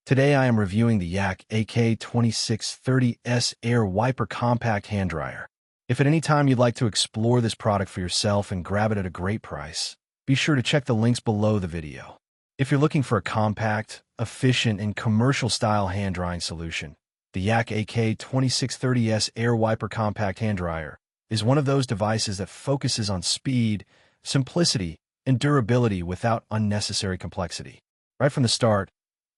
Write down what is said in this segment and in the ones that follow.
Today I am reviewing the AIKE AK2630S Air Wiper Compact Hand Dryer. If at any time you'd like to explore this product for yourself and grab it at a great price, be sure to check the links below the video. If you're looking for a compact, efficient, and commercial-style hand drying solution, the AIKE AK2630S Air Wiper Compact Hand Dryer is one of those devices that focuses on speed, simplicity, and durability without unnecessary complexity. Right from the start,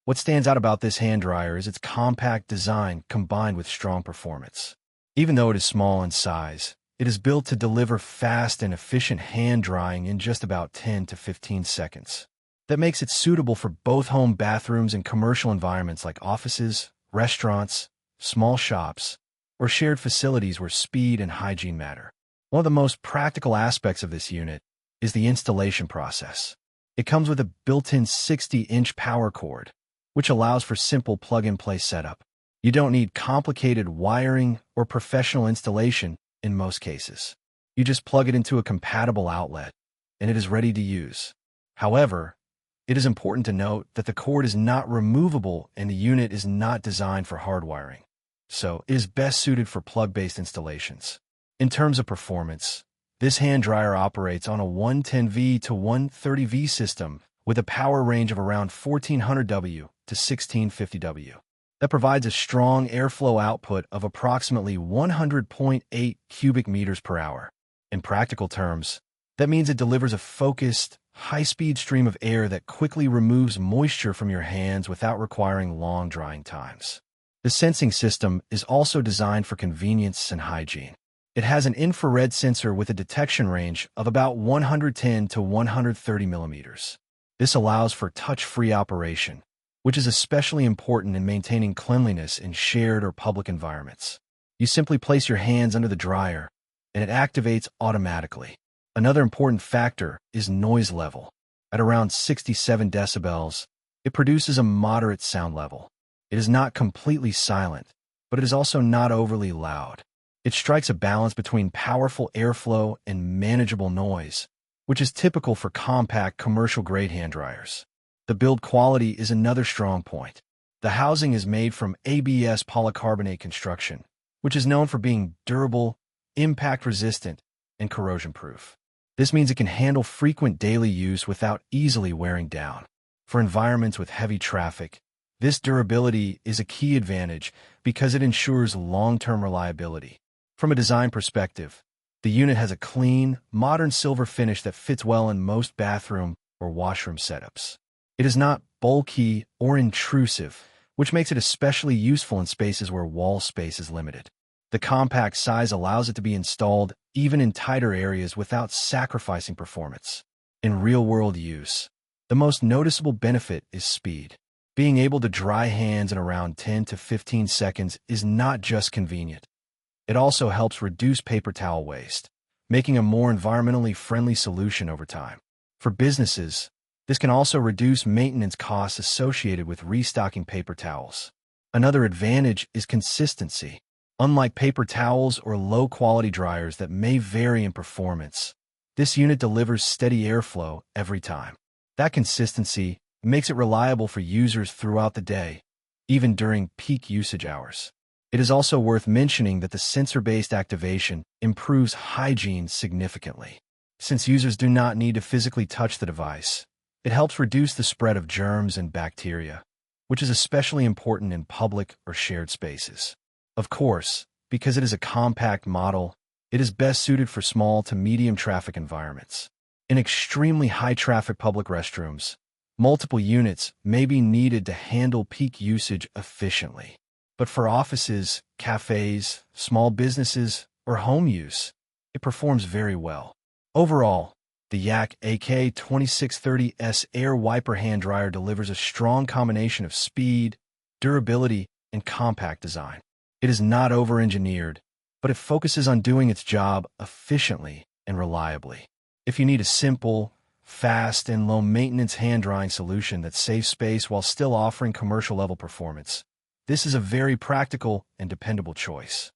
what stands out about this hand dryer is its compact design combined with strong performance. Even though it is small in size, it is built to deliver fast and efficient hand drying in just about 10 to 15 seconds. That makes it suitable for both home bathrooms and commercial environments like offices, restaurants, small shops, or shared facilities where speed and hygiene matter. One of the most practical aspects of this unit is the installation process. It comes with a built-in 60-inch power cord, which allows for simple plug-and-play setup. You don't need complicated wiring or professional installation in most cases. You just plug it into a compatible outlet, and it is ready to use. However, it is important to note that the cord is not removable and the unit is not designed for hardwiring, so it is best suited for plug-based installations. In terms of performance, this hand dryer operates on a 110V to 130V system with a power range of around 1400W to 1650W. That provides a strong airflow output of approximately 100.8 cubic meters per hour. In practical terms, that means it delivers a focused, high-speed stream of air that quickly removes moisture from your hands without requiring long drying times. The sensing system is also designed for convenience and hygiene. It has an infrared sensor with a detection range of about 110 to 130 millimeters. This allows for touch-free operation, which is especially important in maintaining cleanliness in shared or public environments. You simply place your hands under the dryer, and it activates automatically. Another important factor is noise level. At around 67 decibels, it produces a moderate sound level. It is not completely silent, but it is also not overly loud. It strikes a balance between powerful airflow and manageable noise, which is typical for compact commercial-grade hand dryers. The build quality is another strong point. The housing is made from ABS polycarbonate construction, which is known for being durable, impact-resistant, and corrosion-proof. This means it can handle frequent daily use without easily wearing down. For environments with heavy traffic, this durability is a key advantage because it ensures long-term reliability. From a design perspective, the unit has a clean, modern silver finish that fits well in most bathroom or washroom setups. It is not bulky or intrusive, which makes it especially useful in spaces where wall space is limited. The compact size allows it to be installed even in tighter areas without sacrificing performance. In real-world use, the most noticeable benefit is speed. Being able to dry hands in around 10 to 15 seconds is not just convenient. It also helps reduce paper towel waste, making a more environmentally friendly solution over time. For businesses, this can also reduce maintenance costs associated with restocking paper towels. Another advantage is consistency. Unlike paper towels or low-quality dryers that may vary in performance, this unit delivers steady airflow every time. That consistency makes it reliable for users throughout the day, even during peak usage hours. It is also worth mentioning that the sensor-based activation improves hygiene significantly. Since users do not need to physically touch the device, it helps reduce the spread of germs and bacteria, which is especially important in public or shared spaces. Of course, because it is a compact model, it is best suited for small to medium traffic environments. In extremely high-traffic public restrooms, multiple units may be needed to handle peak usage efficiently. But for offices, cafes, small businesses, or home use, it performs very well. Overall, the AIKE AK2630S Air Wiper Hand Dryer delivers a strong combination of speed, durability, and compact design. It is not over-engineered, but it focuses on doing its job efficiently and reliably. If you need a simple, fast, and low-maintenance hand drying solution that saves space while still offering commercial-level performance, this is a very practical and dependable choice.